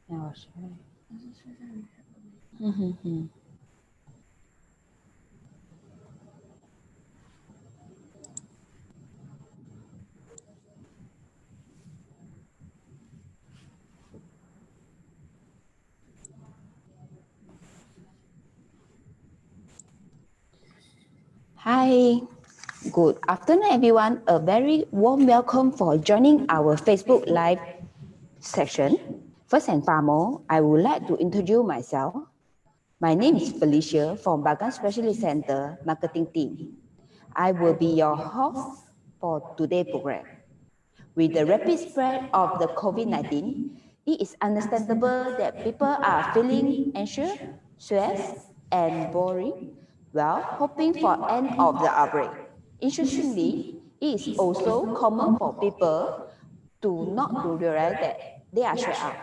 Oh, sorry. Hi, good afternoon, everyone. A very warm welcome for joining our Facebook Live section. First and foremost, I would like to introduce myself. My name is Felicia from Bagan Specialist Center Marketing Team. I will be your host for today's program. With the rapid spread of the COVID-19, it is understandable that people are feeling anxious, stressed, and boring while hoping for end of the outbreak. Interestingly, it is also common for people to not to realize that they are stressed out.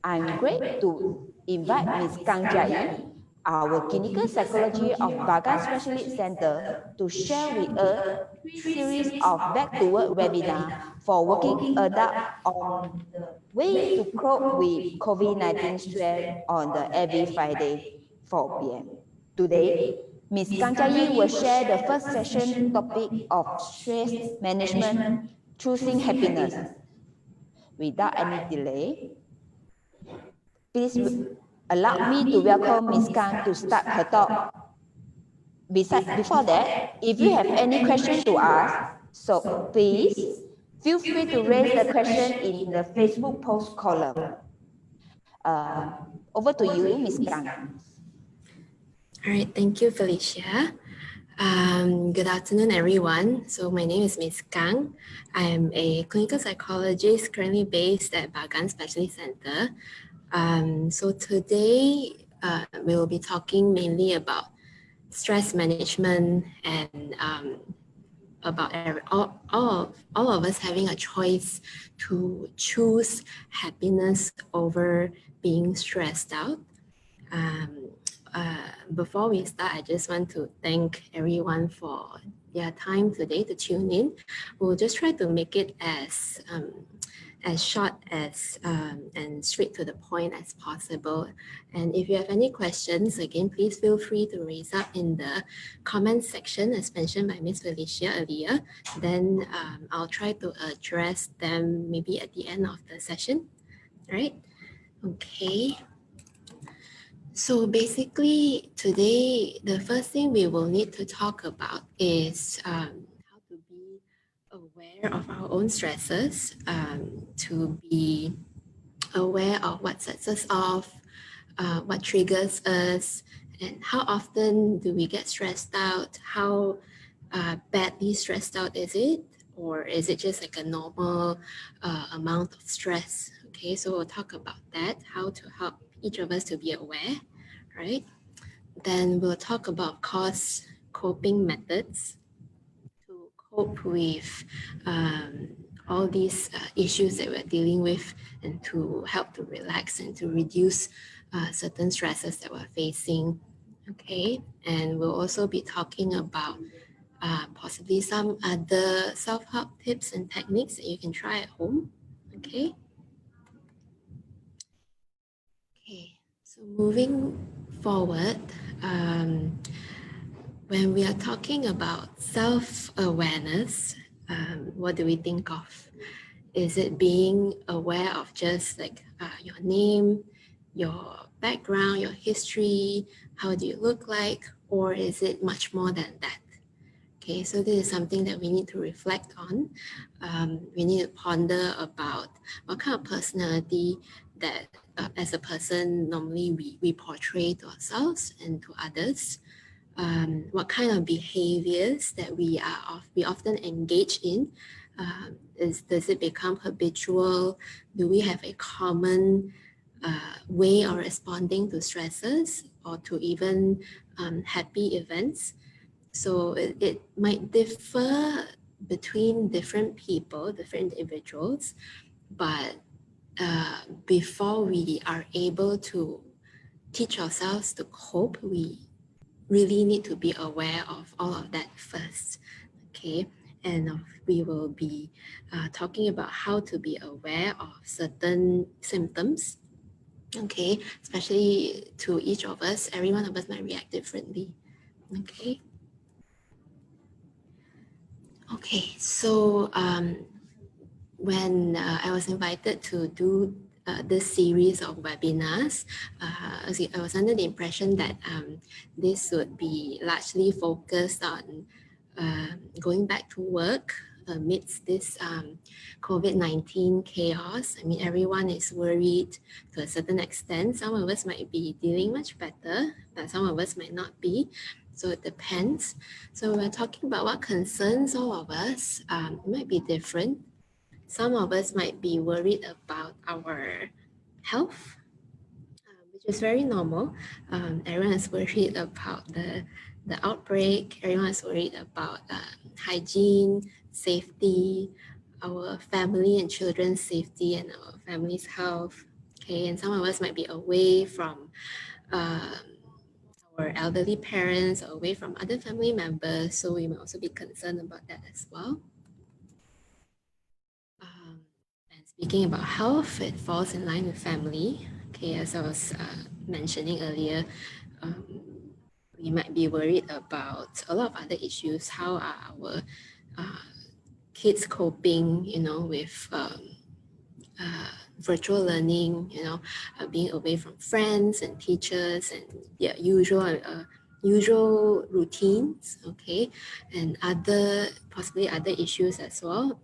I'm great to invite Ms. Kang Jia, our clinical psychology of Bagan Specialist Center, to share with us three series of back to work webinar for working adult on the way to cope with COVID-19 stress on the every Friday 4 p.m. Today, Ms. Kang Jia will share the first session topic of stress management, choosing happiness. Without any delay, please allow me to welcome Ms. Kang to start her talk. Before that, if you have any question to ask, so please feel free to raise the question in the Facebook post column. Over to you, Ms. Kang. All right, thank you, Felicia. Good afternoon, everyone. So my name is Ms. Kang. I am a clinical psychologist currently based at Bagan Specialist Center. So today we will be talking mainly about stress management and about all of us having a choice to choose happiness over being stressed out. Before we start, I just want to thank everyone for their time today to tune in. We'll just try to make it as short as and straight to the point as possible. And if you have any questions, again, please feel free to raise up in the comment section as mentioned by Ms. Felicia earlier. Then I'll try to address them maybe at the end of the session. All right? Okay. So basically today, the first thing we will need to talk about is how to be aware of our own stresses, to be aware of what sets us off, what triggers us, and how often do we get stressed out, how badly stressed out is it, or is it just like a normal amount of stress? Okay, so we'll talk about that, how to help each of us to be aware, right? Then we'll talk about, of course, coping methods to cope with all these issues that we're dealing with and to help to relax and to reduce certain stresses that we're facing. Okay, and we'll also be talking about possibly some other self-help tips and techniques that you can try at home. Okay. Okay, so moving forward, when we are talking about self-awareness, what do we think of? Is it being aware of just like your name, your background, your history, how do you look like, or is it much more than that? Okay, so this is something that we need to reflect on. We need to ponder about what kind of personality that as a person normally we portray to ourselves and to others. What kind of behaviors that we often engage in. Does it become habitual? Do we have a common way of responding to stresses or to even happy events? So it might differ between different people, different individuals, but before we are able to teach ourselves to cope, we really need to be aware of all of that first, okay? And we will be talking about how to be aware of certain symptoms Okay, especially to each of us, every one of us might react differently. Okay. Okay, so when I was invited to do this series of webinars, I was under the impression that this would be largely focused on going back to work amidst this COVID-19 chaos. I mean, everyone is worried to a certain extent. Some of us might be dealing much better, but some of us might not be. So it depends. So we're talking about what concerns all of us. It might be different. Some of us might be worried about our health, which is very normal. Everyone is worried about the outbreak. Everyone is worried about hygiene, safety, our family and children's safety, and our family's health. Okay, and some of us might be away from our elderly parents, or away from other family members, so we might also be concerned about that as well. And speaking about health, it falls in line with family. Okay, as I was mentioning earlier, we might be worried about a lot of other issues. How are our kids coping, with virtual learning, being away from friends and teachers and usual routines, okay, and possibly other issues as well.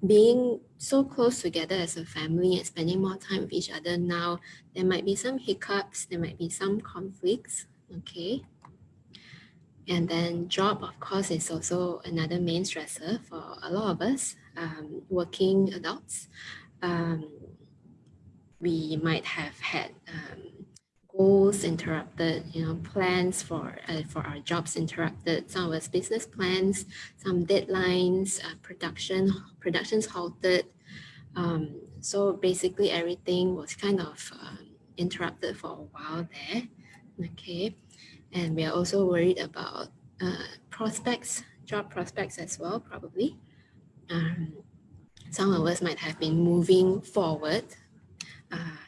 Being so close together as a family and spending more time with each other now, there might be some hiccups, there might be some conflicts, okay. And then job, of course, is also another main stressor for a lot of us, working adults. We might have had goals interrupted, plans for our jobs interrupted, some of us business plans, some deadlines, productions halted. So basically everything was kind of interrupted for a while there, okay. And we are also worried about job prospects as well, probably. Some of us might have been moving forward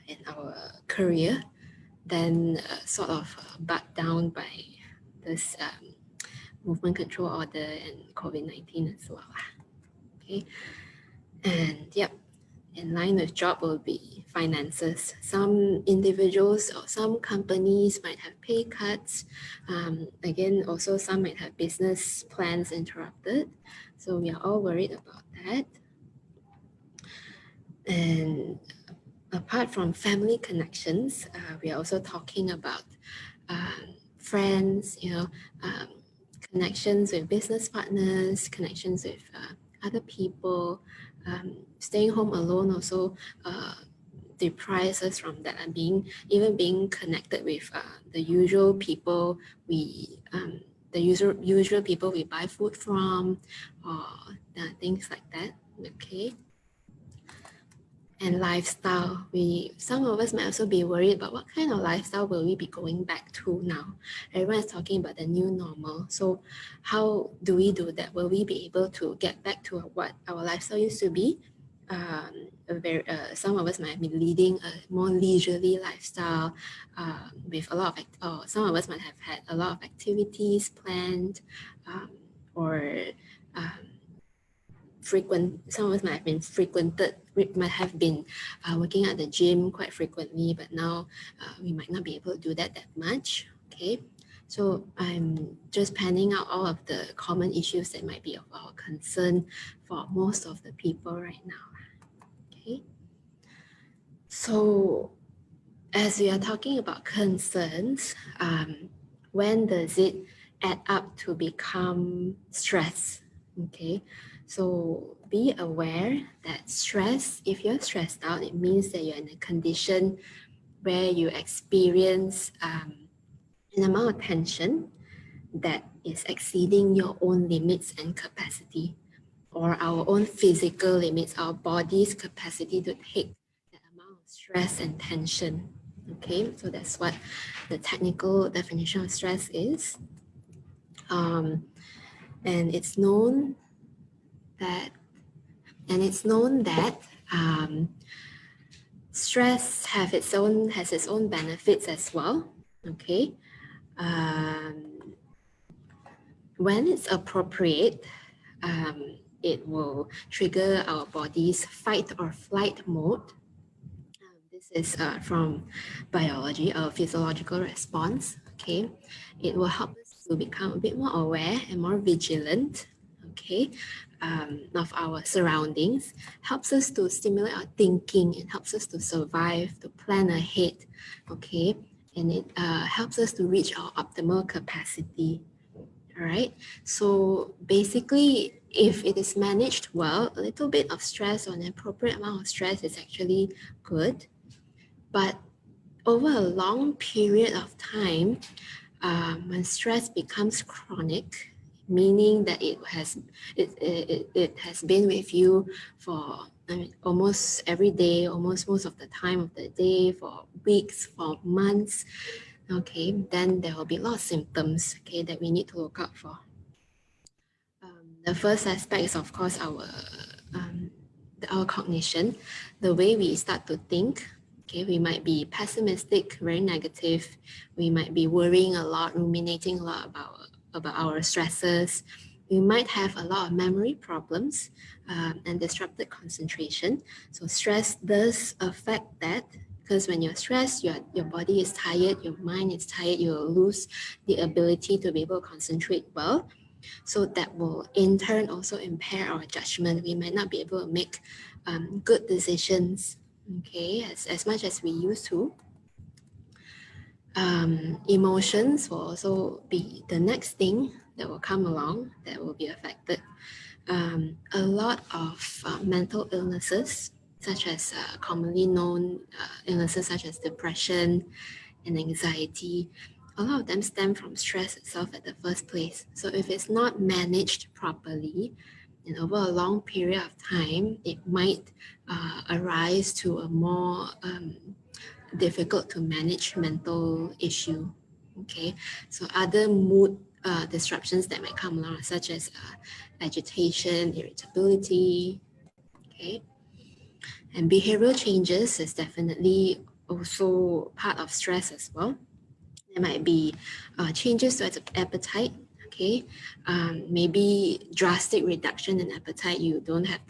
in our career, then sort of bugged down by this movement control order and COVID-19 as well. Okay, and yep, in line with job will be finances. Some individuals or some companies might have pay cuts. Again, also some might have business plans interrupted. So we are all worried about that. And apart from family connections, we are also talking about friends, connections with business partners, connections with other people. Staying home alone also deprives us from that, and being connected with the usual people usual people we buy food from, or things like that. Okay. And lifestyle, some of us might also be worried about what kind of lifestyle will we be going back to now. Everyone is talking about the new normal. So how do we do that? Will we be able to get back to what our lifestyle used to be? Some of us might be leading a more leisurely lifestyle with a lot of, some of us might have had a lot of activities planned, or some of us might have been working at the gym quite frequently, but now we might not be able to do that much. Okay, so I'm just panning out all of the common issues that might be of our concern for most of the people right now. Okay, so as we are talking about concerns, when does it add up to become stress? Okay, so be aware that stress, if you're stressed out, it means that you're in a condition where you experience an amount of tension that is exceeding your own limits and capacity, or our own physical limits, our body's capacity to take that amount of stress and tension. Okay, so that's what the technical definition of stress is. And it's known that Stress has its own benefits as well. Okay. When it's appropriate, it will trigger our body's fight or flight mode. This is from biology, a physiological response. Okay, it will help us to become a bit more aware and more vigilant. Okay, of our surroundings, helps us to stimulate our thinking. It helps us to survive, to plan ahead. Okay, and it helps us to reach our optimal capacity. All right. So basically, if it is managed well, a little bit of stress or an appropriate amount of stress is actually good. But over a long period of time, when stress becomes chronic, meaning that it has been with you for almost every day, almost most of the time of the day, for weeks, for months, okay, then there will be a lot of symptoms, okay, that we need to look out for. The first aspect is, of course, our cognition, the way we start to think. Okay, we might be pessimistic, very negative. We might be worrying a lot, ruminating a lot about our stresses. We might have a lot of memory problems and disrupted concentration. So stress does affect that, because when you're stressed, your body is tired, your mind is tired, you'll lose the ability to be able to concentrate well. So that will in turn also impair our judgment. We might not be able to make good decisions, okay, as much as we used to. Emotions will also be the next thing that will come along that will be affected. A lot of mental illnesses, such as commonly known illnesses such as depression and anxiety, a lot of them stem from stress itself at the first place. So if it's not managed properly, and over a long period of time, it might arise to a more difficult to manage mental issue. Okay, so other mood disruptions that might come along, such as agitation, irritability, okay, and behavioral changes is definitely also part of stress as well. There might be changes to appetite, okay, maybe drastic reduction in appetite. You don't have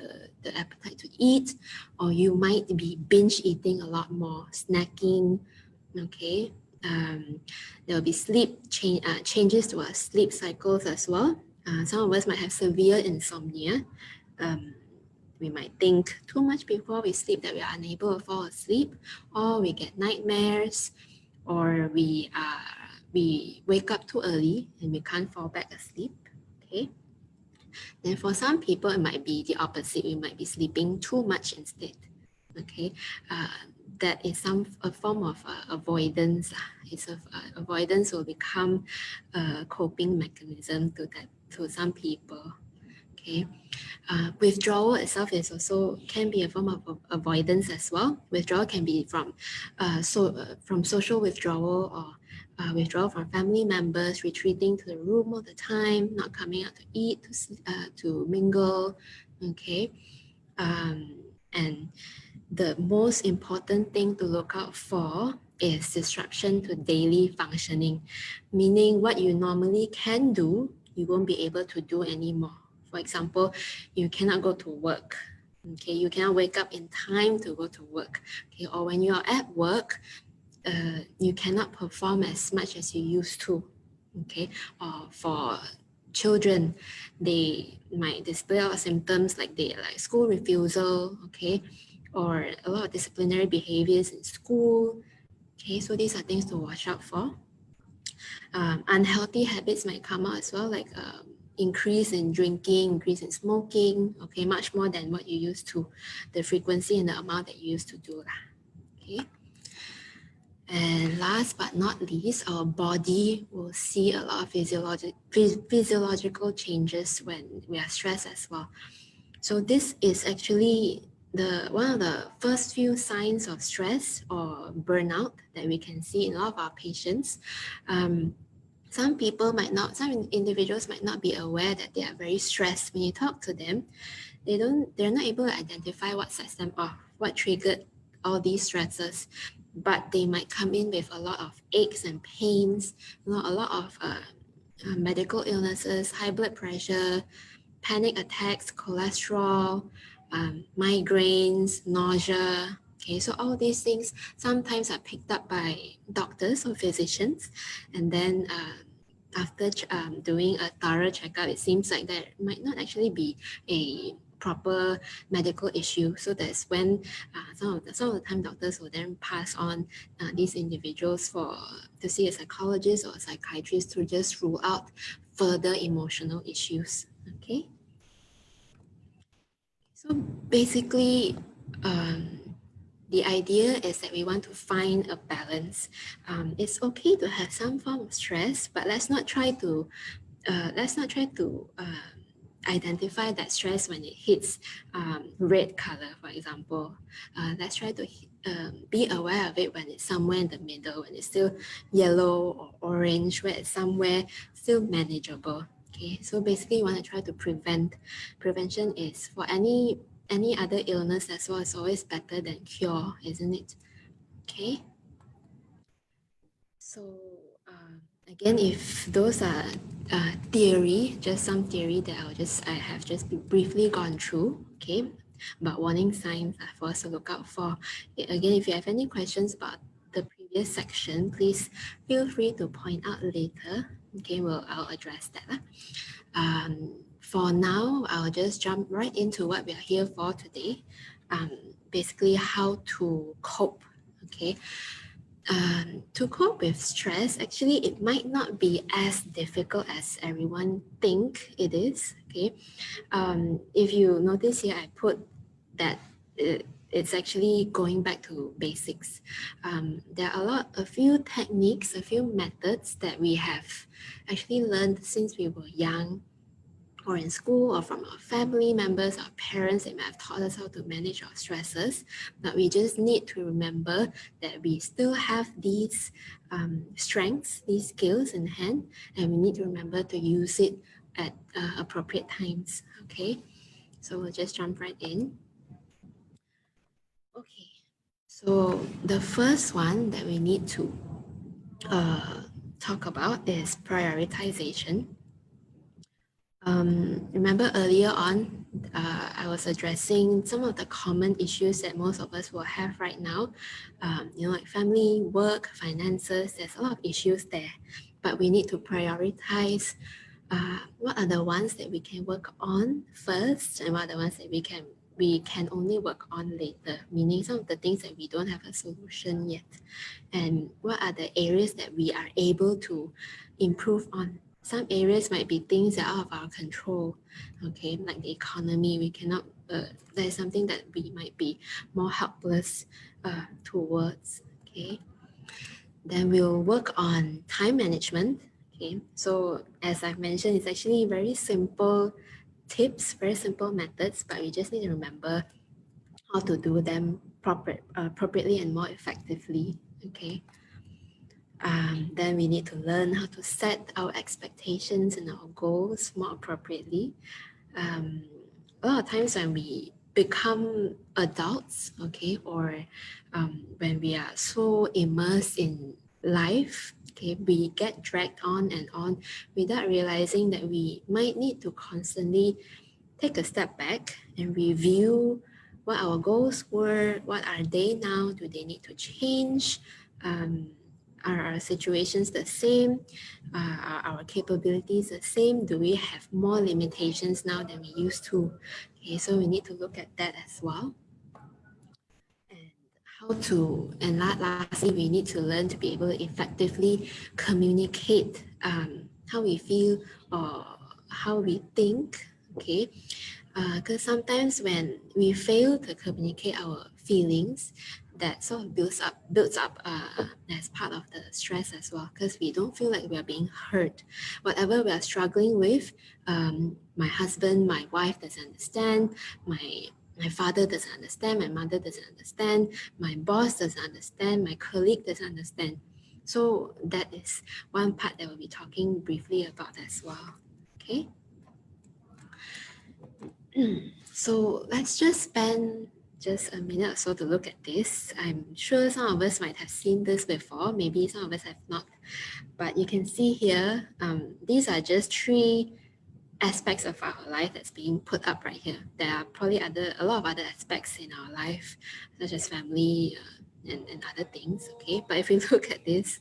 the appetite to eat, or you might be binge eating a lot more, snacking, okay. There will be changes to our sleep cycles as well. Some of us might have severe insomnia. We might think too much before we sleep that we are unable to fall asleep, or we get nightmares, or we wake up too early and we can't fall back asleep. Okay. Then for some people, it might be the opposite. We might be sleeping too much instead. Okay. That is a form of avoidance. Avoidance will become a coping mechanism to some people. Okay. Withdrawal itself can be a form of avoidance as well. Withdrawal can be from social withdrawal, or withdrawal from family members, retreating to the room all the time, not coming out to eat, to mingle. Okay, and the most important thing to look out for is disruption to daily functioning, meaning what you normally can do, you won't be able to do anymore. For example, you cannot go to work. Okay, you cannot wake up in time to go to work. Okay, or when you are at work, you cannot perform as much as you used to. Okay, or for children, they might display a lot of symptoms like school refusal. Okay, or a lot of disciplinary behaviors in school. Okay, so these are things to watch out for. Unhealthy habits might come out as well, like increase in drinking, increase in smoking, okay, much more than what you used to, the frequency and the amount that you used to do. Okay. And last but not least, our body will see a lot of physiological changes when we are stressed as well. So this is actually one of the first few signs of stress or burnout that we can see in a lot of our patients. Some individuals might not be aware that they are very stressed. When you talk to them, they're not able to identify what sets them off, what triggered all these stresses, but they might come in with a lot of aches and pains, a lot of medical illnesses, high blood pressure, panic attacks, cholesterol, migraines, nausea. Okay, so all these things sometimes are picked up by doctors or physicians, and then after doing a thorough checkup, it seems like there might not actually be a proper medical issue. So that's when some of the time doctors will then pass on these individuals to see a psychologist or a psychiatrist to just rule out further emotional issues. Okay. So basically, the idea is that we want to find a balance. It's okay to have some form of stress, but let's not try to identify that stress when it hits red color, for example. Let's try to be aware of it when it's somewhere in the middle, when it's still yellow or orange, where it's somewhere still manageable. Okay, so basically you want to try to prevent. Prevention is for any other illness as well, is always better than cure, isn't it? Okay. So again, if those are theory, just some theory that I have just briefly gone through, okay, but warning signs are for us to look out for. Again, if you have any questions about the previous section, please feel free to point out later. Okay, I'll address that. For now, I'll just jump right into what we are here for today. Basically, how to cope. Okay. To cope with stress, actually, it might not be as difficult as everyone think it is. Okay, if you notice here, I put that it's actually going back to basics. There are a few techniques, a few methods that we have actually learned since we were young, or in school, or from our family members, our parents. They might have taught us how to manage our stresses, but we just need to remember that we still have these strengths, these skills in hand, and we need to remember to use it at appropriate times. Okay, so we'll just jump right in. Okay, so the first one that we need to talk about is prioritization. Remember earlier on, I was addressing some of the common issues that most of us will have right now. Like family, work, finances, there's a lot of issues there, but we need to prioritize what are the ones that we can work on first and what are the ones that we can only work on later, meaning some of the things that we don't have a solution yet, and what are the areas that we are able to improve on. Some areas might be things that are out of our control, okay, like the economy. We cannot, that is something that we might be more helpless towards, okay. Then we'll work on time management, okay. So as I've mentioned, it's actually very simple tips, very simple methods, but we just need to remember how to do them appropriately and more effectively, okay. Then we need to learn how to set our expectations and our goals more appropriately. A lot of times when we become adults, okay, or when we are so immersed in life, okay, we get dragged on and on without realizing that we might need to constantly take a step back and review what our goals were, what are they now, do they need to change, are our situations the same, are our capabilities the same, do we have more limitations now than we used to. Okay, so we need to look at that as well. And lastly, we need to learn to be able to effectively communicate how we feel or how we think, okay? Because sometimes when we fail to communicate our feelings, that sort of builds up as part of the stress as well, because we don't feel like we are being heard. Whatever we are struggling with, my husband, my wife doesn't understand, my father doesn't understand, my mother doesn't understand, my boss doesn't understand, my colleague doesn't understand. So that is one part that we'll be talking briefly about as well. Okay. So let's just spend just a minute or so to look at this. I'm sure some of us might have seen this before, maybe some of us have not, but you can see here, these are just 3 aspects of our life that's being put up right here. There are probably a lot of other aspects in our life, such as family and other things, okay? But if we look at this,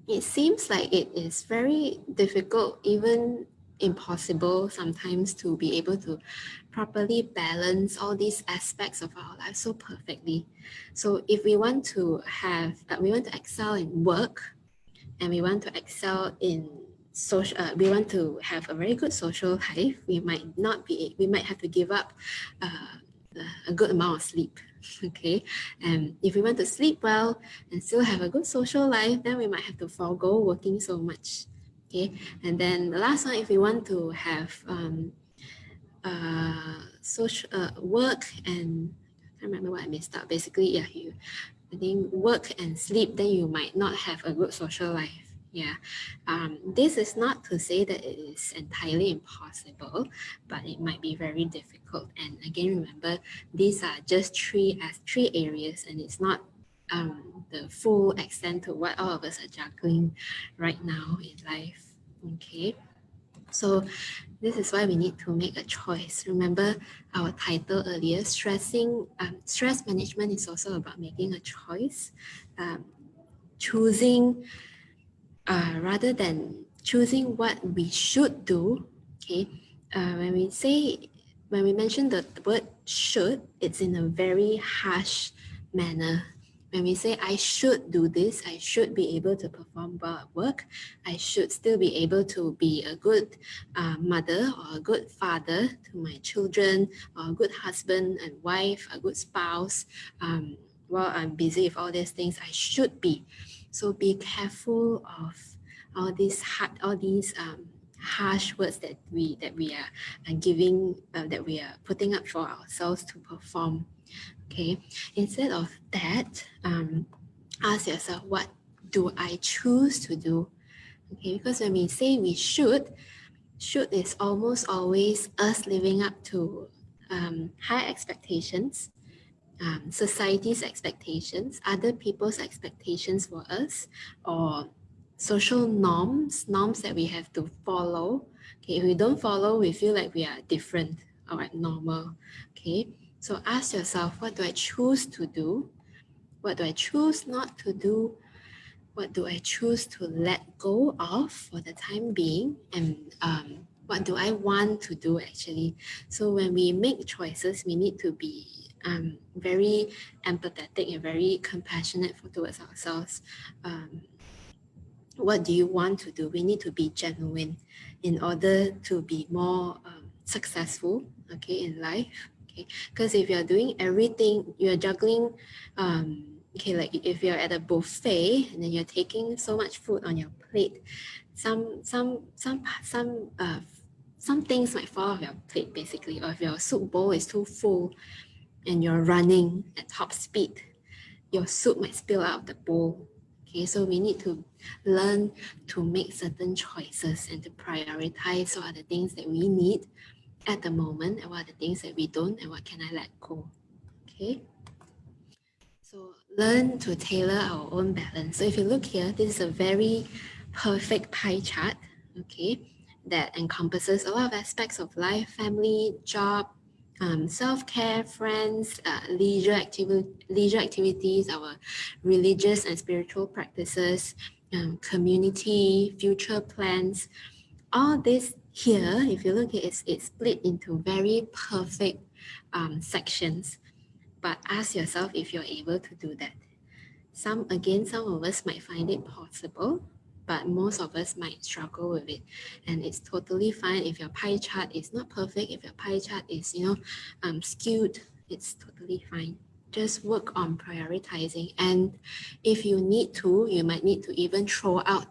it seems like it is very difficult, even impossible sometimes, to be able to properly balance all these aspects of our life so perfectly. So if we want to excel in work, and we want to excel in social, we want to have a very good social life, we might have to give up a good amount of sleep. Okay, and if we want to sleep well and still have a good social life, then we might have to forego working so much. Okay, and then the last one, if we want to have social work and I can't remember what I missed out. Basically, yeah, I think work and sleep, then you might not have a good social life. Yeah, this is not to say that it is entirely impossible, but it might be very difficult. And again, remember, these are just three areas, and it's not the full extent to what all of us are juggling right now in life. Okay. So this is why we need to make a choice. Remember our title earlier, stress management is also about making a choice, choosing rather than choosing what we should do. Okay, when we mention the word should, it's in a very harsh manner. When we say I should do this, I should be able to perform well at work, I should still be able to be a good mother or a good father to my children, or a good husband and wife, a good spouse. While I'm busy with all these things, I should be. So be careful of all these harsh words that we are giving, that we are putting up for ourselves to perform. Okay, instead of that, ask yourself, what do I choose to do? Okay, because when we say we should is almost always us living up to high expectations, society's expectations, other people's expectations for us, or social norms that we have to follow. Okay, if we don't follow, we feel like we are different or abnormal. Okay, so ask yourself, what do I choose to do? What do I choose not to do? What do I choose to let go of for the time being? And what do I want to do actually? So when we make choices, we need to be very empathetic and very compassionate towards ourselves. What do you want to do? We need to be genuine in order to be more successful, okay, in life. Okay, because if you're doing everything, you're juggling. Okay, like if you're at a buffet and then you're taking so much food on your plate, some things might fall off your plate basically, or if your soup bowl is too full and you're running at top speed, your soup might spill out of the bowl. Okay, so we need to learn to make certain choices and to prioritize what are the things that we need at the moment and what are the things that we don't, and what can I let go. Okay, so learn to tailor our own balance. So if you look here, this is a very perfect pie chart, okay, that encompasses a lot of aspects of life: family, job, self-care, friends, leisure activities, our religious and spiritual practices, community, future plans. All this here, if you look at it, it's split into very perfect sections. But ask yourself if you're able to do that. Some of us might find it possible, but most of us might struggle with it. And it's totally fine if your pie chart is not perfect, if your pie chart is, skewed, it's totally fine. Just work on prioritizing. And if you need to, you might need to even throw out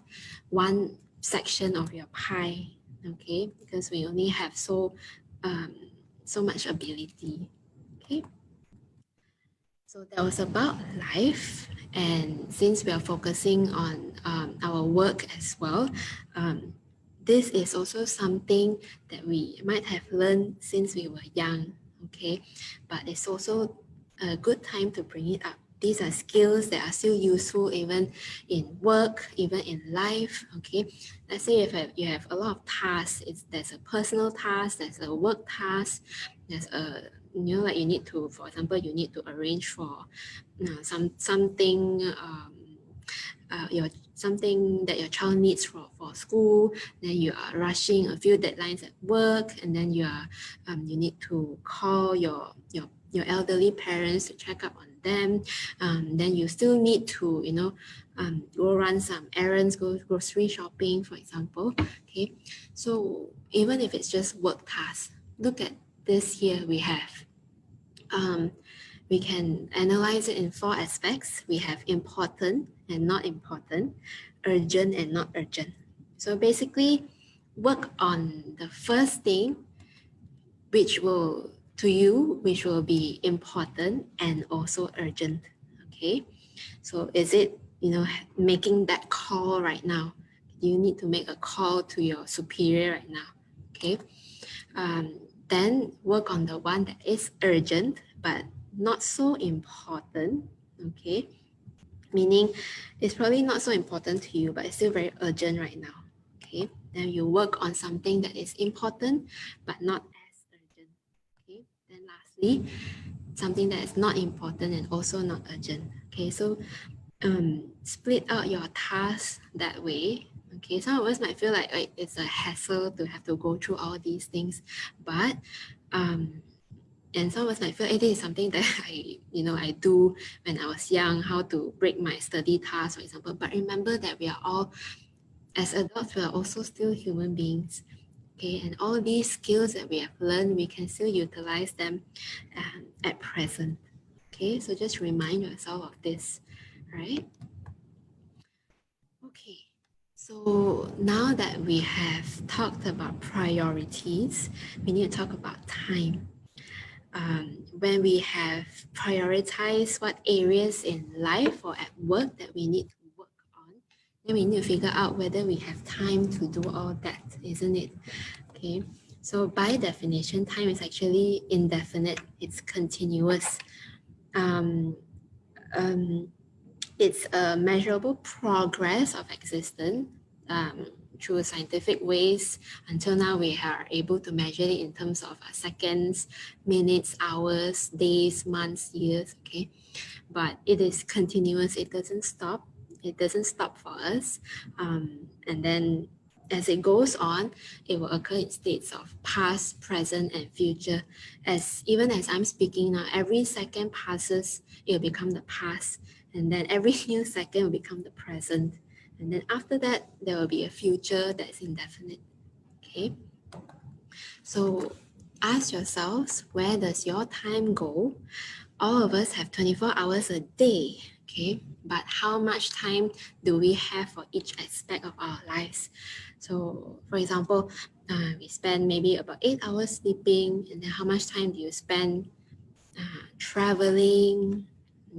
one section of your pie, okay? Because we only have so much ability, okay? So that was about life, and since we are focusing on our work as well, this is also something that we might have learned since we were young. okay? But it's also a good time to bring it up. These are skills that are still useful even in work, even in life, okay? Let's say if you have a lot of tasks, there's a personal task, there's a work task, there's a, like you need to, for example, you need to arrange for something, something that your child needs for school, then you are rushing a few deadlines at work, and then you need to call your elderly parents to check up on them. Then you still need to go run some errands, go grocery shopping, for example. Okay, so even if it's just work tasks, look at this here we have. We can analyze it in 4 aspects. We have important and not important, urgent and not urgent. So basically, work on the first thing, which will be important and also urgent. Okay, so is it making that call right now? You need to make a call to your superior right now. Okay, then work on the one that is urgent but not so important. Okay, meaning it's probably not so important to you, but it's still very urgent right now. Okay, then you work on something that is important but not as urgent. Okay, then lastly, something that is not important and also not urgent. Okay, so split out your tasks that way. Okay, some of us might feel like it's a hassle to have to go through all these things, but and some of us might feel this is something that I do when I was young, how to break my study tasks, for example. But remember that we are all, as adults, we are also still human beings. Okay, and all these skills that we have learned, we can still utilize them at present. Okay, so just remind yourself of this, right? Okay, so now that we have talked about priorities, we need to talk about time. When we have prioritized what areas in life or at work that we need to work on, then we need to figure out whether we have time to do all that, isn't it? Okay, so by definition, time is actually indefinite, it's continuous. It's a measurable progress of existence through scientific ways. Until now, we are able to measure it in terms of seconds, minutes, hours, days, months, years, okay? But it is continuous, it doesn't stop. It doesn't stop for us. And then as it goes on, it will occur in states of past, present, and future. Even as I'm speaking now, every second passes, it will become the past. And then every new second will become the present. And then after that, there will be a future that's indefinite. Okay. So ask yourselves, where does your time go? All of us have 24 hours a day. Okay. But how much time do we have for each aspect of our lives? So, for example, we spend maybe about 8 hours sleeping, and then how much time do you spend traveling?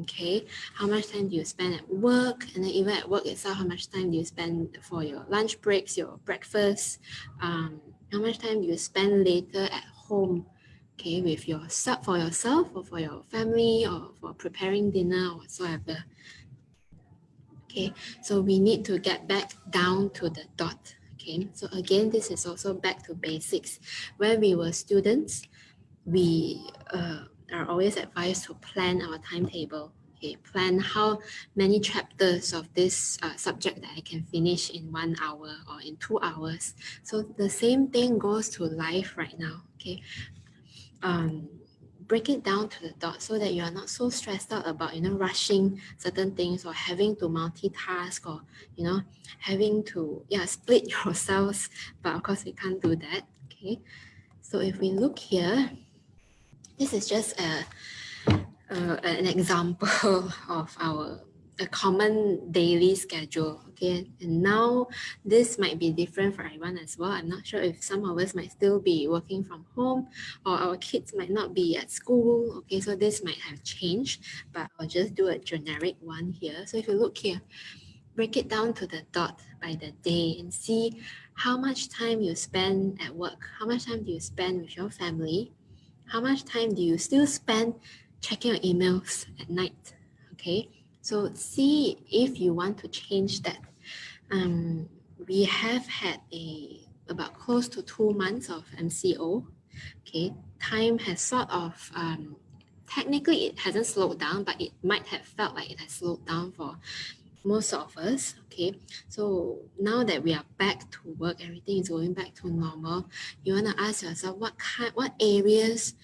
Okay, how much time do you spend at work? And then even at work itself, how much time do you spend for your lunch breaks, your breakfast? How much time do you spend later at home? Okay, with yourself, for yourself or for your family or for preparing dinner or whatsoever. Okay, so we need to get back down to the dot. Okay, so again, this is also back to basics. When we were students, we are always advised to plan our timetable. Okay, plan how many chapters of this subject that I can finish in 1 hour or in 2 hours. So the same thing goes to life right now. Okay, break it down to the dot so that you are not so stressed out about rushing certain things or having to multitask or having to split yourselves. But of course we can't do that. Okay, so if we look here, this is just an example of a common daily schedule. Okay, and now this might be different for everyone as well. I'm not sure if some of us might still be working from home or our kids might not be at school. Okay, so this might have changed, but I'll just do a generic one here. So if you look here, break it down to the dot by the day and see how much time you spend at work, how much time do you spend with your family, How much time do you still spend checking your emails at night? Okay, so see if you want to change that. We have had about close to 2 months of MCO. Okay, time has sort of technically it hasn't slowed down, but it might have felt like it has slowed down for most of us. Okay, so now that we are back to work, everything is going back to normal. You want to ask yourself what areas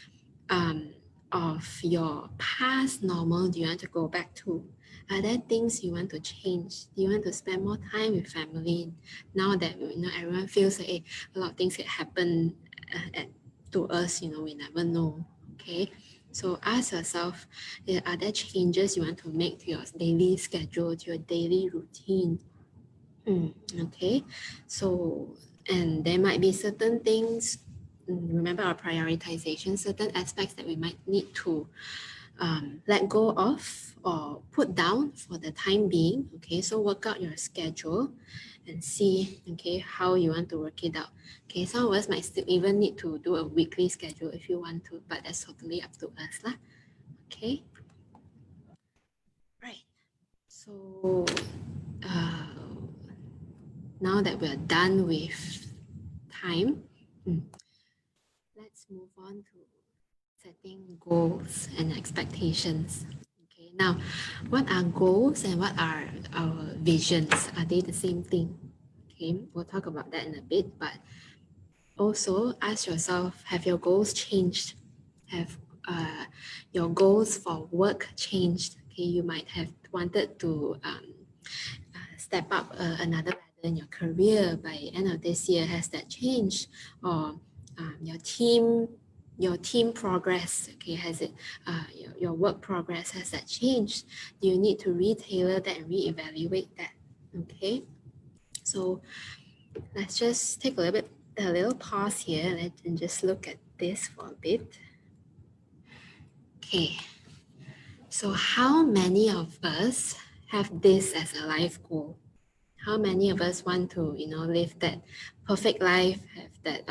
of your past normal do you want to go back to? Are there things you want to change? Do you want to spend more time with family now that everyone feels like a lot of things that happen to us? We never know. Okay, so ask yourself, are there changes you want to make to your daily schedule, to your daily routine? Okay, so and there might be certain things. Remember our prioritization, certain aspects that we might need to let go of or put down for the time being. Okay, so work out your schedule and see, okay, how you want to work it out. Okay, some of us might still even need to do a weekly schedule if you want to, but that's totally up to us lah. Okay, right. So now that we're done with time, let's move on to setting goals and expectations. Okay, now what are goals and what are our visions? Are they the same thing? Okay, we'll talk about that in a bit, but also ask yourself, have your goals changed? Have your goals for work changed? Okay, you might have wanted to step up another ladder in your career by end of this year. Has that changed? Or your team progress, okay, has it your work progress, has that changed? Do you need to retailor that and reevaluate that? Okay, so let's just take a little pause here and just look at this for a bit. Okay, so how many of us have this as a life goal? How many of us want to live that perfect life, have that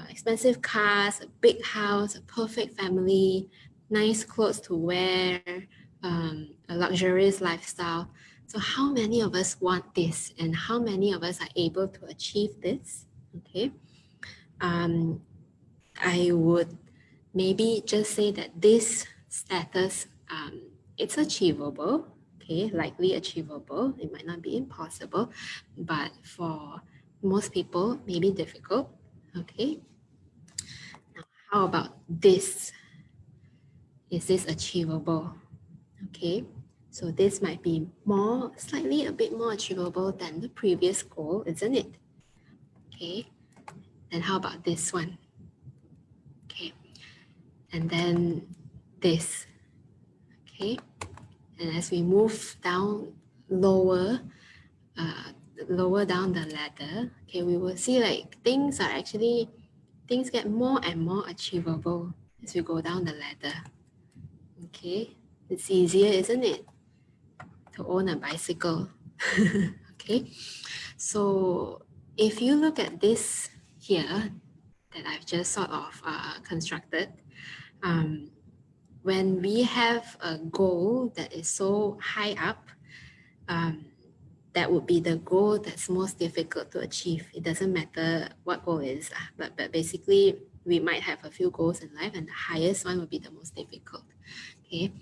expensive cars, a big house, a perfect family, nice clothes to wear, a luxurious lifestyle? So how many of us want this, and how many of us are able to achieve this? Okay, I would maybe just say that this status, it's achievable. Okay, likely achievable. It might not be impossible, but for most people, maybe difficult. Okay, now how about this? Is this achievable? Okay, so this might be slightly a bit more achievable than the previous goal, isn't it? Okay, and how about this one? Okay, and then this. Okay, and as we move down lower down the ladder, okay, we will see like things get more and more achievable as we go down the ladder. Okay, it's easier, isn't it, to own a bicycle? Okay, so if you look at this here that I've just sort of constructed, when we have a goal that is so high up, that would be the goal that's most difficult to achieve. It doesn't matter what goal it is, but basically we might have a few goals in life, and the highest one would be the most difficult. Okay,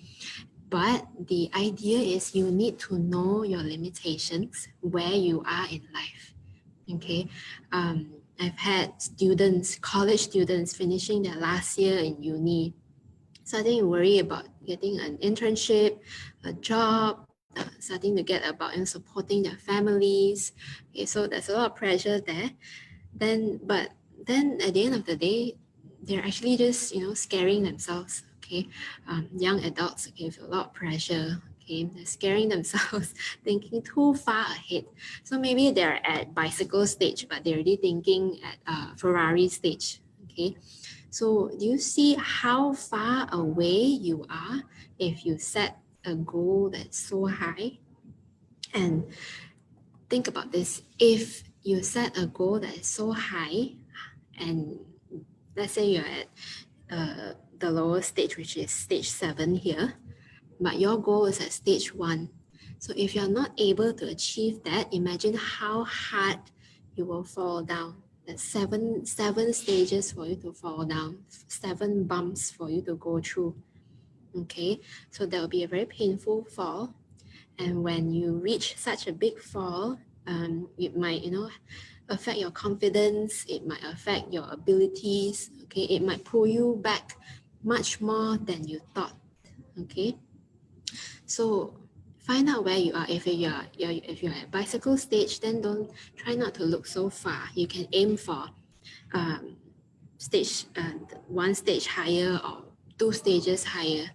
but the idea is you need to know your limitations, where you are in life. Okay, I've had college students finishing their last year in uni, starting to worry about getting an internship, a job, starting to get about supporting their families. Okay, so there's a lot of pressure there. But then at the end of the day, they're actually just scaring themselves. Okay, young adults, okay, with a lot of pressure. Okay, they're scaring themselves, thinking too far ahead. So maybe they're at bicycle stage, but they're already thinking at Ferrari stage. Okay, so do you see how far away you are if you set a goal that's so high? And think about this. If you set a goal that is so high, and let's say you're at the lower stage, which is stage 7 here, but your goal is at stage 1. So if you're not able to achieve that, imagine how hard you will fall down. That's seven stages for you to fall down, 7 bumps for you to go through. Okay, so that will be a very painful fall. And when you reach such a big fall, it might, affect your confidence. It might affect your abilities. Okay, it might pull you back much more than you thought. Okay, so find out where you are. If you're at bicycle stage, then don't try not to look so far. You can aim for stage 1 stage higher or 2 stages higher.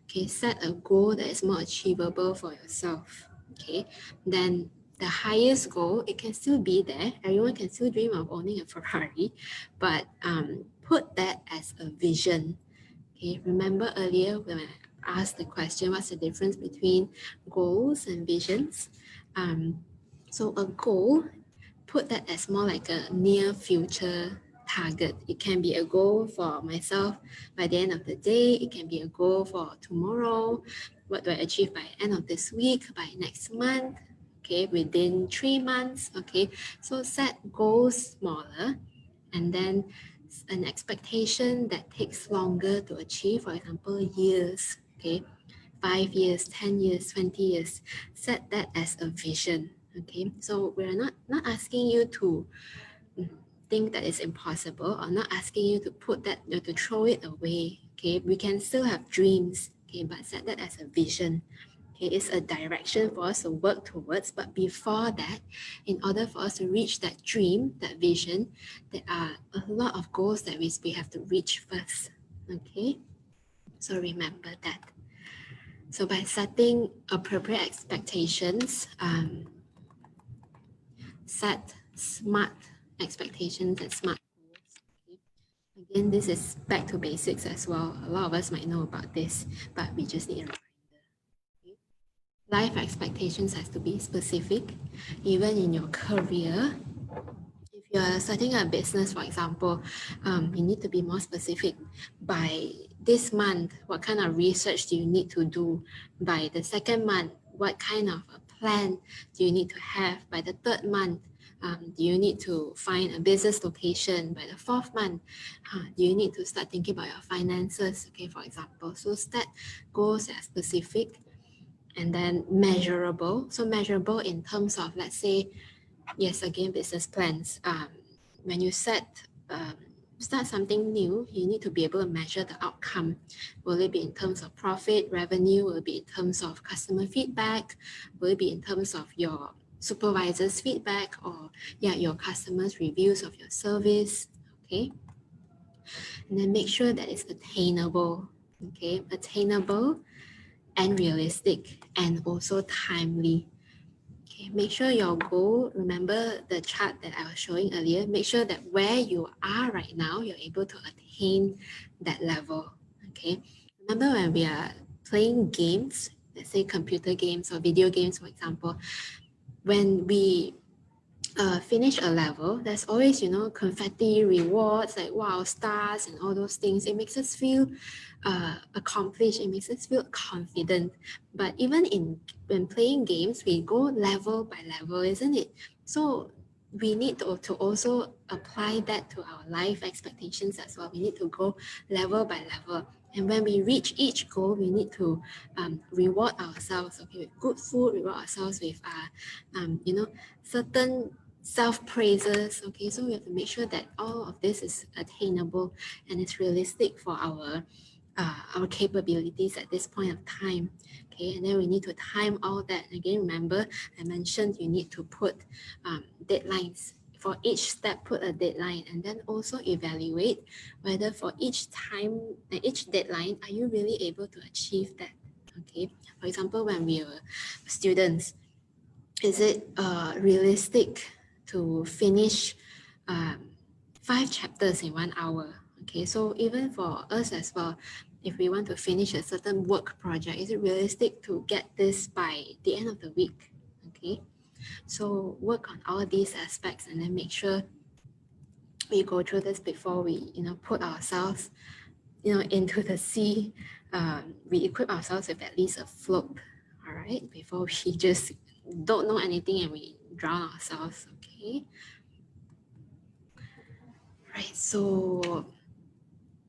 Okay, set a goal that is more achievable for yourself. Okay, then the highest goal, it can still be there. Everyone can still dream of owning a Ferrari, but put that as a vision. Okay, remember earlier when I asked the question, what's the difference between goals and visions? So a goal, put that as more like a near future target. It can be a goal for myself by the end of the day. It can be a goal for tomorrow. What do I achieve by end of this week, by next month? Okay, within 3 months. Okay, so set goals smaller, and then an expectation that takes longer to achieve, for example, years. Okay, 5 years, 10 years, 20 years. Set that as a vision. Okay, so we're not asking you to think that it's impossible, or not asking you to put that, to throw it away. Okay, we can still have dreams. Okay, but set that as a vision. Okay, it's a direction for us to work towards. But before that, in order for us to reach that dream, that vision, there are a lot of goals that we have to reach first. Okay, so remember that. So by setting appropriate expectations, set smart expectations and smart goals. Okay. Again, this is back to basics as well. A lot of us might know about this, but we just need a reminder. Okay. Life expectations has to be specific, even in your career. If you're starting a business, for example, you need to be more specific. By this month, what kind of research do you need to do? By the second month, what kind of a plan do you need to have? By the third month, do you need to find a business location? By the fourth month, do you need to start thinking about your finances? Okay, for example, so set goals that are specific and then measurable. So measurable in terms of, let's say, yes, again, business plans. When you start something new, you need to be able to measure the outcome. Will it be in terms of profit, revenue? Will it be in terms of customer feedback? Will it be in terms of your supervisor's feedback, or your customers' reviews of your service? Okay, and then make sure that it's attainable. Okay, attainable and realistic, and also timely. Okay, make sure your goal, remember the chart that I was showing earlier, make sure that where you are right now, you're able to attain that level. Okay, remember when we are playing games, let's say computer games or video games, for example, when we finish a level, there's always, confetti, rewards, like wow, stars and all those things. It makes us feel accomplished. It makes us feel confident. But even when playing games, we go level by level, isn't it? So we need to also apply that to our life expectations as well. We need to go level by level. And when we reach each goal, we need to reward ourselves, okay, with good food, reward ourselves with, certain self-praises, okay? So we have to make sure that all of this is attainable and it's realistic for our capabilities at this point of time, okay? And then we need to time all that. Again, remember, I mentioned you need to put deadlines. For each step, put a deadline, and then also evaluate whether for each deadline, are you really able to achieve that, okay? For example, when we were students, is it realistic to finish 5 chapters in 1 hour? Okay, so even for us as well, if we want to finish a certain work project, is it realistic to get this by the end of the week? Okay, so work on all these aspects and then make sure we go through this before we put ourselves into the sea, we equip ourselves with at least a float, all right, before we just don't know anything and we drown ourselves, okay? Right, so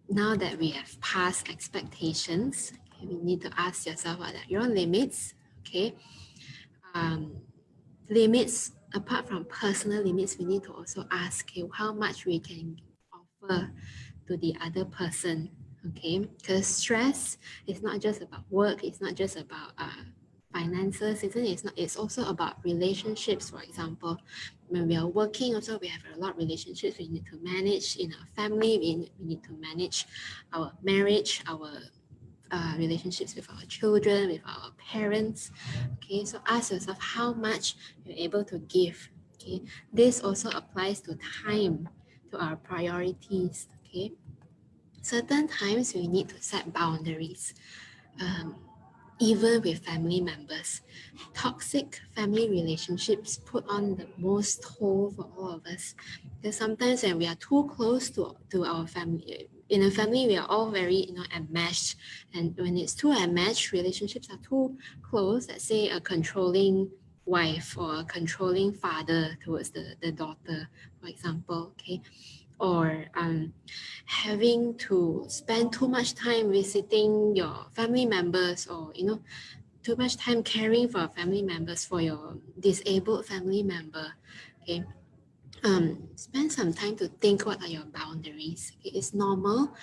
now that we have passed expectations, okay, we need to ask yourself what are your limits, okay? Limits, apart from personal limits, we need to also ask, okay, how much we can offer to the other person, okay? Because stress is not just about work, it's not just about finances, isn't it? It's also about relationships, for example. When we are working, also we have a lot of relationships we need to manage in our family, we need to manage our marriage, our relationships with our children, with our parents. Okay, so ask yourself how much you're able to give. Okay, this also applies to time, to our priorities. Okay, certain times we need to set boundaries. Even with family members. Toxic family relationships put on the most toll for all of us. Because sometimes when we are too close to our family, in a family, we are all very, enmeshed. And when it's too enmeshed, relationships are too close, let's say a controlling wife or a controlling father towards the daughter, for example, okay? Or having to spend too much time visiting your family members, or too much time caring for family members, for your disabled family member, okay? Spend some time to think what are your boundaries. Okay? It's normal,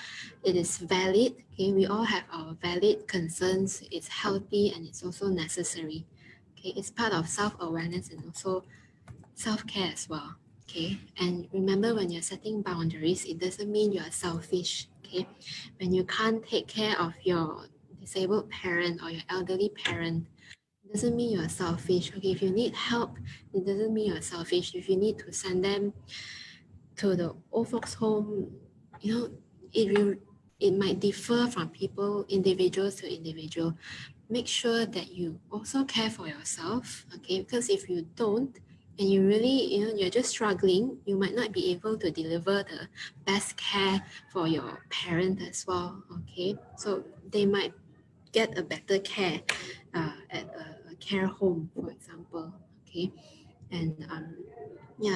it is valid, okay? We all have our valid concerns, it's healthy and it's also necessary, okay? It's part of self-awareness and also self-care as well, okay? And remember, when you're setting boundaries, it doesn't mean you are selfish, okay? When you can't take care of your disabled parent or your elderly parent, it doesn't mean you are selfish, okay? If you need help, it doesn't mean you are selfish. If you need to send them to the old folks home, it might differ from individuals to individual. Make sure that you also care for yourself, okay? Because if you don't, and you really, you're just struggling, you might not be able to deliver the best care for your parent as well, okay? So they might get a better care at a care home, for example, okay? And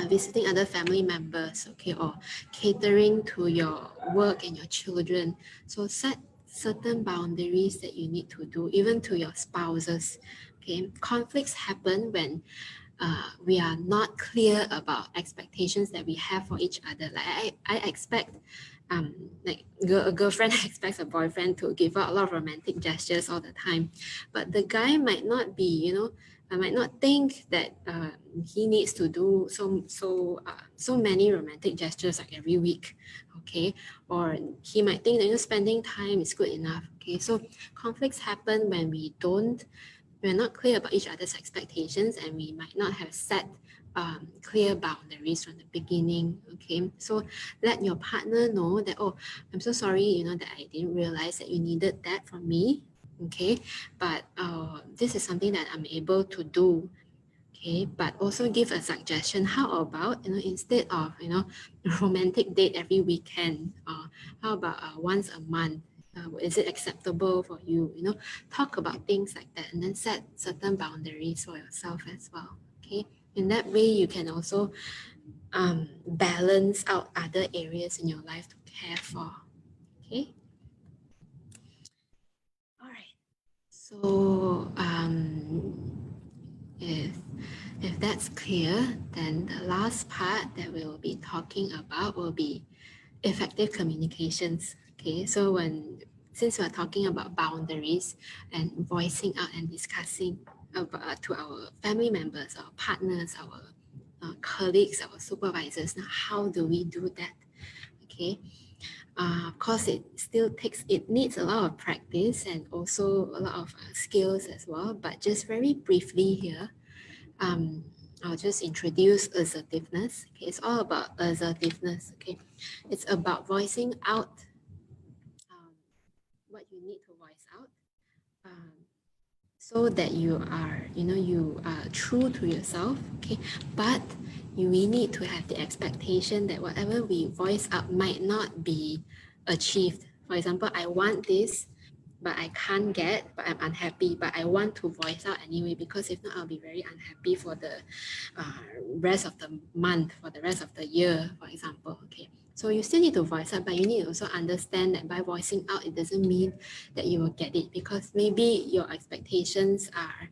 visiting other family members, okay, or catering to your work and your children. So set certain boundaries that you need to do, even to your spouses. Okay, conflicts happen when we are not clear about expectations that we have for each other. Like I expect like a girlfriend expects a boyfriend to give out a lot of romantic gestures all the time, but the guy might not be, I might not think that he needs to do so many romantic gestures like every week, okay? Or he might think that spending time is good enough, okay? So conflicts happen when we're not clear about each other's expectations, and we might not have set clear boundaries from the beginning, okay? So let your partner know that, oh, I'm so sorry, that I didn't realize that you needed that from me, okay? But this is something that I'm able to do, okay? But also give a suggestion. How about, instead of, a romantic date every weekend, how about once a month? Is it acceptable for you? Talk about things like that, and then set certain boundaries for yourself as well, okay? In that way, you can also balance out other areas in your life to care for, okay? All right. So if that's clear, then the last part that we will be talking about will be effective communications. Okay, so since we're talking about boundaries and voicing out and discussing about, to our family members, our partners, our colleagues, our supervisors, now how do we do that? Okay, of course, it needs a lot of practice and also a lot of skills as well. But just very briefly here, I'll just introduce assertiveness. Okay, it's all about assertiveness. Okay, it's about voicing out what you need to voice out, so that you are true to yourself. Okay, but we need to have the expectation that whatever we voice out might not be achieved. For example, I want this, but I can't get, but I'm unhappy, but I want to voice out anyway, because if not, I'll be very unhappy for the rest of the month, for the rest of the year, for example. Okay, so you still need to voice out, but you need to also understand that by voicing out, it doesn't mean that you will get it, because maybe your expectations are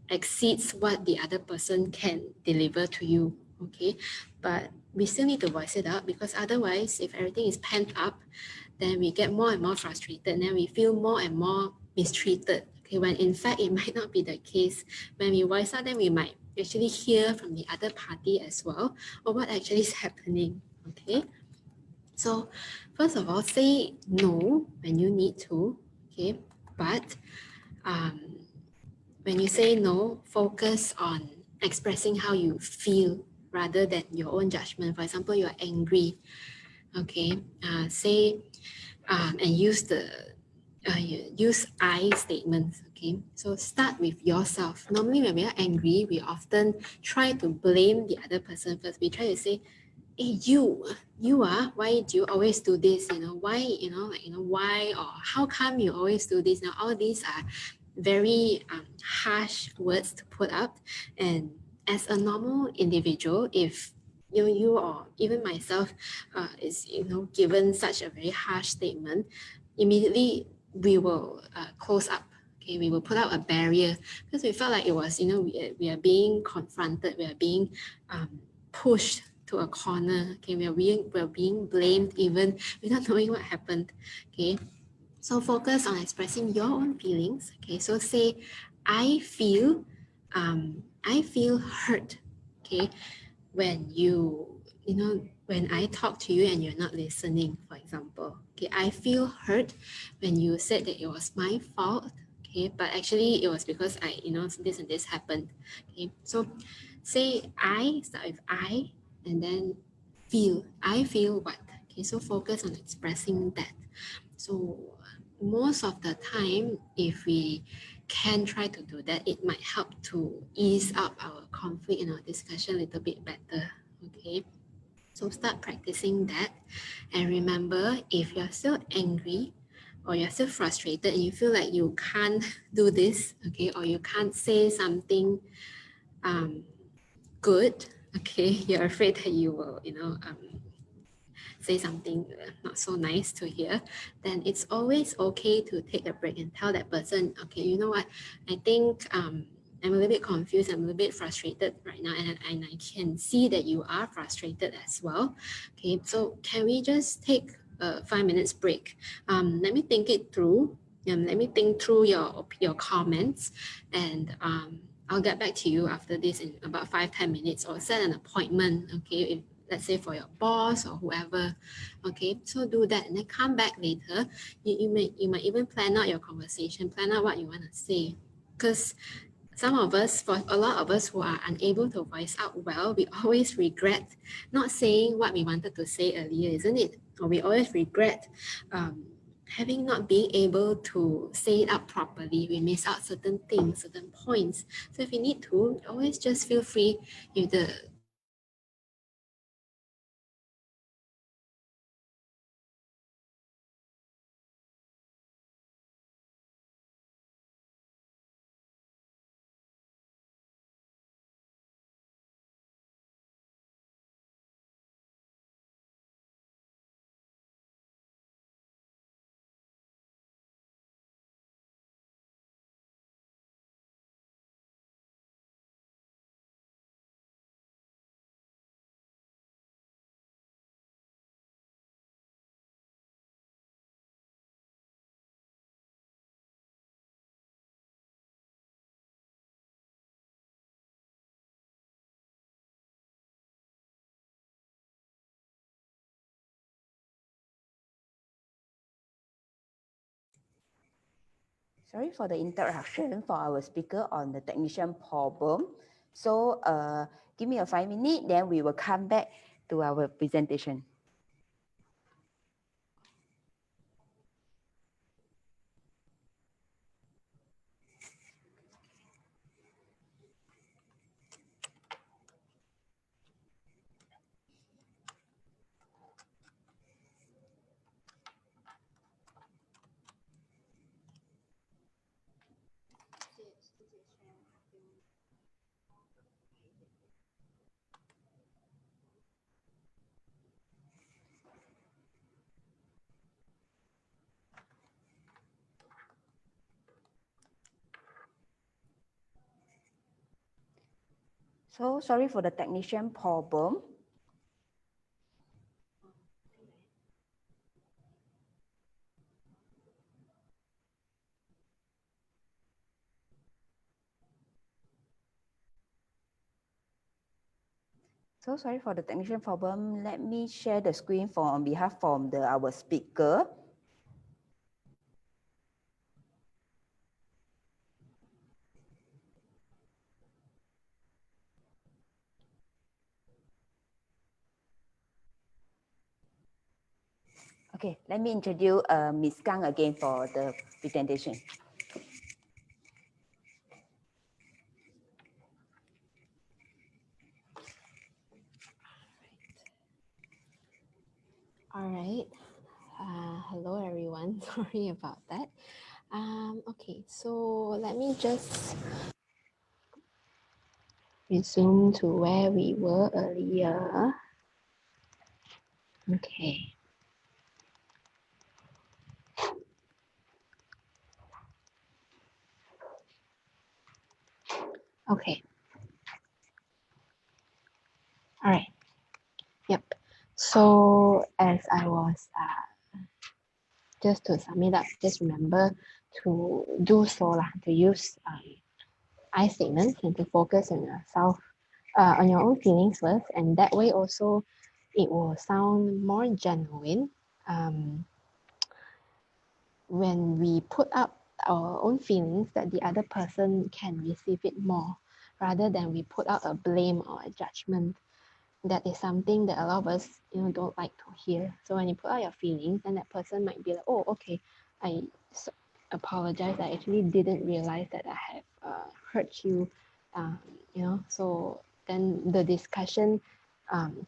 exceeds what the other person can deliver to you. Okay, but we still need to voice it out, because otherwise, if everything is pent up, then we get more and more frustrated, and then we feel more and more mistreated. Okay, when in fact it might not be the case. When we voice out, then we might actually hear from the other party as well, or what actually is happening. Okay, so first of all, say no when you need to. Okay, but when you say no, focus on expressing how you feel rather than your own judgment. For example, you're angry. Okay, say and use use I statements. Okay, so start with yourself. Normally, when we are angry, we often try to blame the other person first. We try to say, "Hey, why do you always do this? Why, why, or how come you always do this?" Now, all these are very harsh words to put up, and as a normal individual, if you or even myself is given such a very harsh statement, immediately we will close up. Okay, we will put up a barrier, because we felt like it was we are being confronted, we are being pushed to a corner. Okay, we're being blamed even without knowing what happened. Okay, so focus on expressing your own feelings. Okay, so say I feel hurt. Okay, when when I talk to you and you're not listening, for example. Okay, I feel hurt when you said that it was my fault. Okay, but actually it was because this and this happened. Okay, so say I, start with I, and then feel. I feel what? Okay, so focus on expressing that. So most of the time, if we can try to do that, it might help to ease up our conflict and our discussion a little bit better. Okay, so start practicing that, and remember, if you're still angry or you're still frustrated and you feel like you can't do this, okay, or you can't say something good, okay, you're afraid that you will say something not so nice to hear, then it's always okay to take a break and tell that person, okay, you know what, I think I'm a little bit confused, I'm a little bit frustrated right now, and I can see that you are frustrated as well. Okay, so can we just take a 5 minutes break? Let me think it through. Let me think through your comments, and I'll get back to you after this in about 5-10 minutes, or set an appointment. Okay, if let's say for your boss or whoever. Okay, so do that and then come back later. You might even plan out your conversation, plan out what you want to say, because for a lot of us who are unable to voice out well, we always regret not saying what we wanted to say earlier, isn't it? Or we always regret having not being able to say it out properly. We miss out certain things, certain points. So if you need to, always just feel free. If the Sorry for the interruption for our speaker on the technician problem. So give me a 5 minute, then we will come back to our presentation. So sorry for the technician problem. So sorry for the technician problem. Let me share the screen on behalf from our speaker. Okay, let me introduce Ms. Kang again for the presentation. All right. Hello, everyone. Sorry about that. Okay, so let me just resume to where we were earlier. Okay. Okay. All right. Yep. So as I was just to sum it up, just remember to do so lah, to use I statements and to focus on yourself, on your own feelings first, and that way also it will sound more genuine. When we put up our own feelings, that the other person can receive it more, rather than we put out a blame or a judgment. That is something that a lot of us, don't like to hear. So when you put out your feelings, then that person might be like, oh, okay, I apologize. I actually didn't realize that I have hurt you. So then the discussion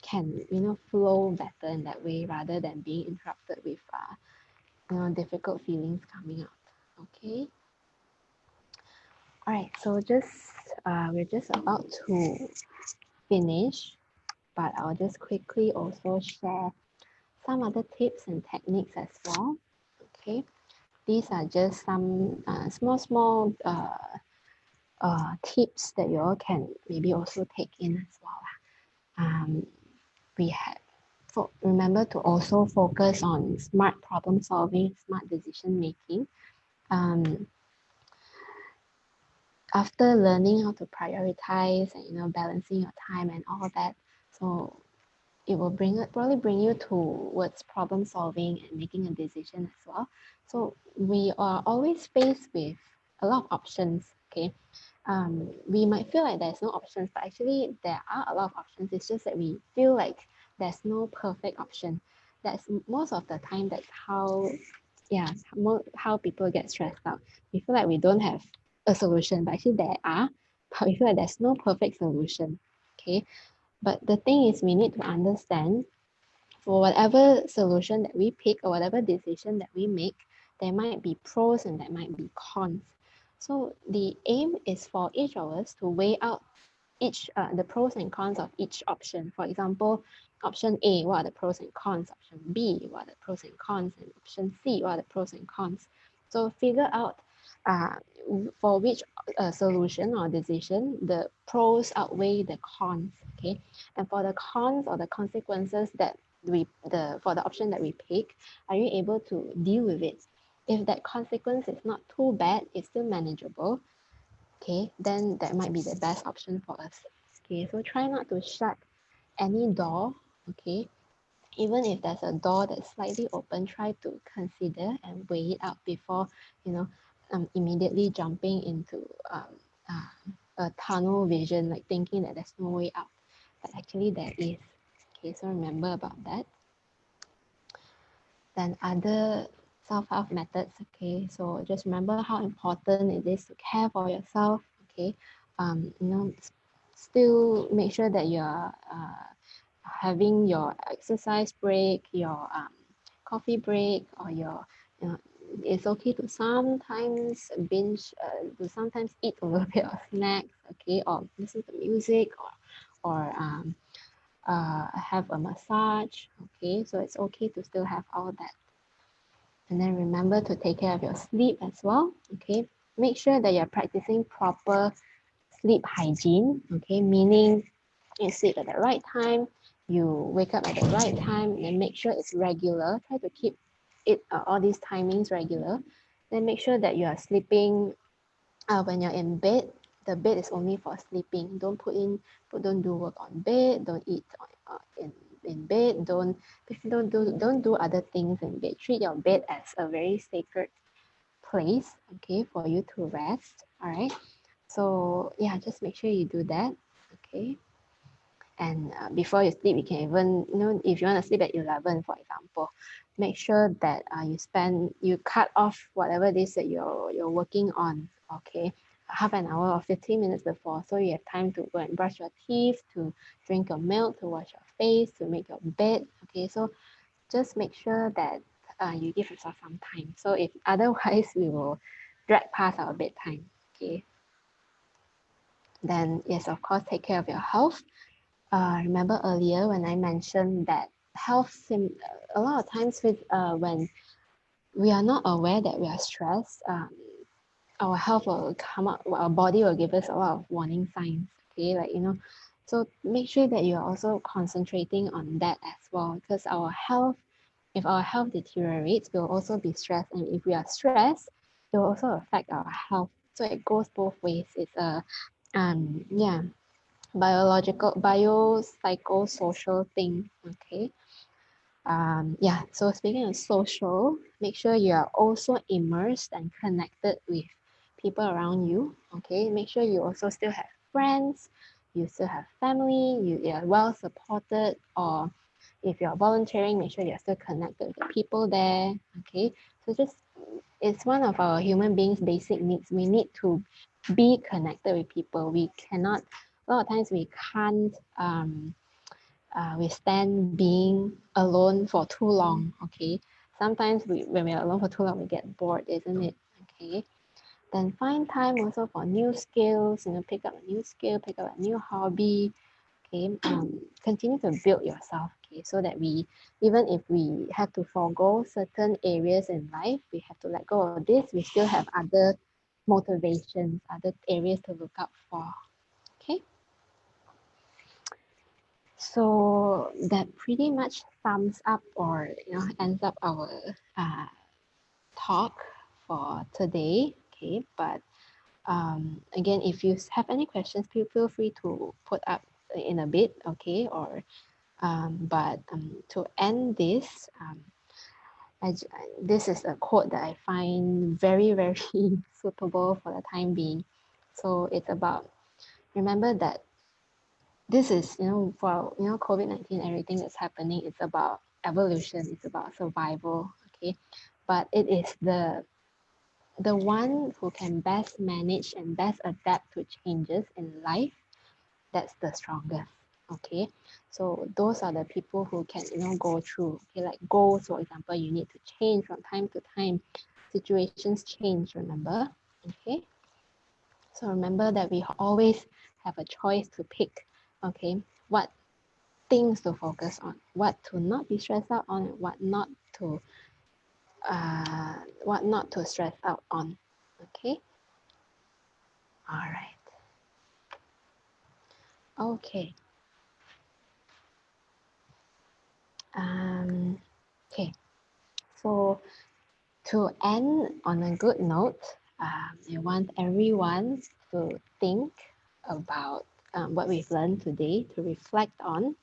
can, flow better in that way, rather than being interrupted with difficult feelings coming out. Okay. All right. So we're just about to finish, but I'll just quickly also share some other tips and techniques as well. Okay. These are just some small tips that you all can maybe also take in as well. We have remember to also focus on smart problem solving, smart decision making. After learning how to prioritize and balancing your time and all that, so it will probably bring you towards problem solving and making a decision as well. So we are always faced with a lot of options. Okay, we might feel like there's no options, but actually there are a lot of options. It's just that we feel like there's no perfect option. That's most of the time that's how people get stressed out. We feel like we don't have a solution, but actually there are, but we feel like there's no perfect solution. Okay, but the thing is, we need to understand, for whatever solution that we pick or whatever decision that we make, there might be pros and there might be cons. So the aim is for each of us to weigh out the pros and cons of each option. For example, option A, what are the pros and cons? Option B, what are the pros and cons? And option C, what are the pros and cons? So figure out for which solution or decision the pros outweigh the cons. Okay, and for the cons or the consequences that for the option that we pick, are you able to deal with it? If that consequence is not too bad, it's still manageable, okay, then that might be the best option for us. Okay, so try not to shut any door. Okay, even if there's a door that's slightly open, try to consider and weigh it out before immediately jumping into a tunnel vision, like thinking that there's no way out, but actually there is. Okay, so remember about that. Then other self-help methods. Okay, so just remember how important it is to care for yourself. Okay, still make sure that you're having your exercise break, your coffee break, or it's okay to sometimes binge, to sometimes eat a little bit of snacks, okay, or listen to music, or have a massage, okay, so it's okay to still have all that. And then remember to take care of your sleep as well, okay. Make sure that you're practicing proper sleep hygiene, okay, meaning you sleep at the right time, you wake up at the right time, and make sure it's regular. Try to keep it all these timings regular. Then make sure that you are sleeping when you're in bed. The bed is only for sleeping. Don't do work on bed. Don't eat in bed. Don't do other things in bed. Treat your bed as a very sacred place, okay, for you to rest. All right. So yeah, just make sure you do that. Okay. And before you sleep, you can even, if you want to sleep at 11, for example, make sure that you cut off whatever it is that you're working on, okay, half an hour or 15 minutes before, so you have time to go and brush your teeth, to drink your milk, to wash your face, to make your bed, okay. So just make sure that you give yourself some time. So if otherwise, we will drag past our bedtime, okay. Then yes, of course, take care of your health. Remember earlier when I mentioned that a lot of times when we are not aware that we are stressed, our health will come up, our body will give us a lot of warning signs, okay, like, so make sure that you're also concentrating on that as well, because if our health deteriorates, we'll also be stressed, and if we are stressed, it will also affect our health. So it goes both ways. It's a yeah, biopsychosocial thing, okay. Yeah, so speaking of social, make sure you are also immersed and connected with people around you, okay. Make sure you also still have friends, you still have family, you are well supported, or if you're volunteering, make sure you're still connected with the people there, okay. So it's one of our human beings' basic needs. We need to be connected with people. A lot of times we can't withstand being alone for too long, okay. Sometimes when we're alone for too long, we get bored, isn't it? Okay. Then find time also for new skills, pick up a new skill, pick up a new hobby, okay. Continue to build yourself, okay, so that even if we have to forego certain areas in life, we have to let go of this, we still have other motivations, other areas to look out for, okay. So that pretty much sums up, or ends up our talk for today, okay. But again, if you have any questions, feel free to put up in a bit, okay. Or but to end this, this is a quote that I find very, very suitable for the time being. So it's about, remember that this is, for, COVID-19, everything that's happening, it's about evolution, it's about survival, okay. But it is the one who can best manage and best adapt to changes in life that's the strongest, okay. So those are the people who can, go through, okay, like goals, for example, you need to change from time to time, situations change, remember, okay. So remember that we always have a choice to pick, okay, what things to focus on, what to not be stressed out on, and what not to stress out on, okay. All right. Okay. Okay. So to end on a good note, I want everyone to think about what we've learned today, to reflect on,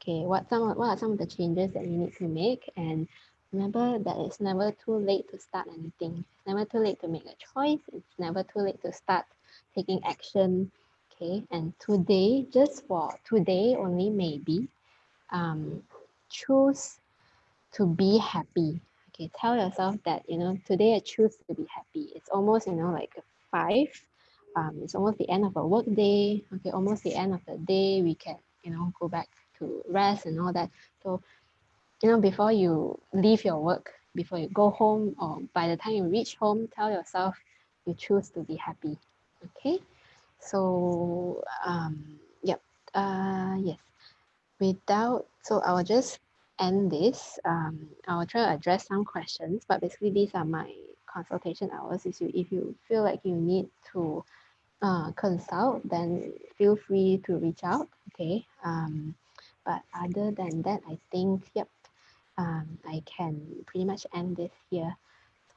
okay, what are some of the changes that you need to make, and remember that it's never too late to start anything. It's never too late to make a choice. It's never too late to start taking action, okay. And today, just for today only, maybe choose to be happy. Okay, tell yourself that, today I choose to be happy. It's almost, like 5. It's almost the end of a work day. Okay, almost the end of the day. We can, go back to rest and all that. So, before you leave your work, before you go home, or by the time you reach home, tell yourself you choose to be happy. Okay, so yep, yes. So I will just end this. I will try to address some questions, but basically these are my consultation hours. If you feel like you need to consult, then feel free to reach out. Okay. But other than that, I think, yep, I can pretty much end this here.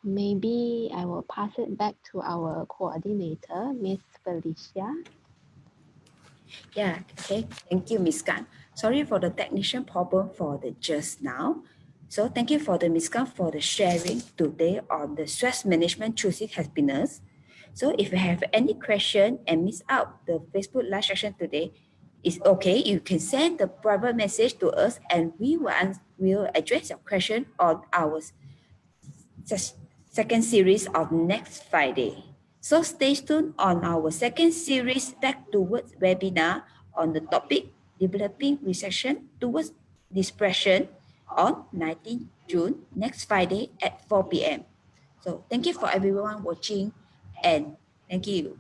Maybe I will pass it back to our coordinator, Miss Felicia. Yeah, okay. Thank you, Miss Kang. Sorry for the technician problem for the just now. So thank you for the Miss Kang for the sharing today on the stress management choosing happiness. So if you have any question and miss out the Facebook live session today, it's okay. You can send the private message to us and will address your question on our second series of next Friday. So stay tuned on our second series back towards webinar on the topic developing recession towards depression on 19 June next Friday at 4 p.m. So thank you for everyone watching and thank you.